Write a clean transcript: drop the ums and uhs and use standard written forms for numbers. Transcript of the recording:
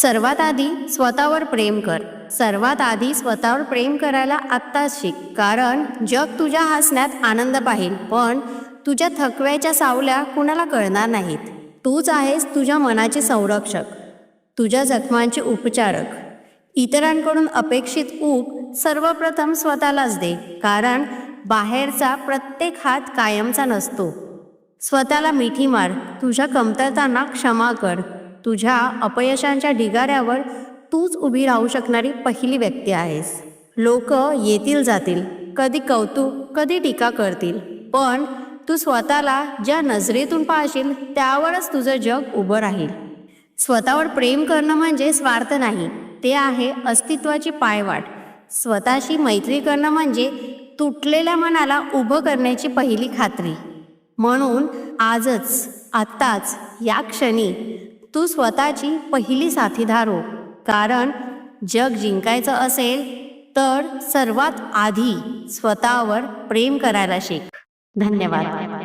सर्वात आधी स्वतःवर प्रेम कर. सर्वात आधी स्वतःवर प्रेम करायला आत्ताच शिक. कारण जग तुझ्या हसण्यात आनंद पाहिल, पण तुझ्या थकव्याच्या सावल्या कुणाला कळणार नाहीत. तूच आहेस तुझ्या मनाचे संरक्षक, तुझ्या जखमांचे उपचारक. इतरांकडून अपेक्षित ऊब सर्वप्रथम स्वतःलाच दे, कारण बाहेरचा प्रत्येक हात कायमचा नसतो. स्वतःला मिठी मार. तुझ्या कमतरतांना क्षमा कर. तुझ्या अपयशांच्या ढिगाऱ्यावर तूच उभी राहू शकणारी पहिली व्यक्ती आहेस. लोक येतील जातील, कधी कौतुक कधी टीका करतील, पण तू स्वतःला ज्या नजरेतून पाहशील त्यावरच तुझं जग उभं राहील. स्वतःवर प्रेम करणं म्हणजे स्वार्थ नाही, ते आहे अस्तित्वाची पायवाट. स्वतःशी मैत्री करणं म्हणजे तुटलेल्या मनाला उभं करण्याची पहिली खात्री. म्हणून आजच, आत्ताच, या क्षणी तू स्वतःची पहिली साथीदार हो. कारण जग जिंकायचं असेल तर सर्वात आधी स्वतःवर प्रेम करायला शिक. धन्यवाद.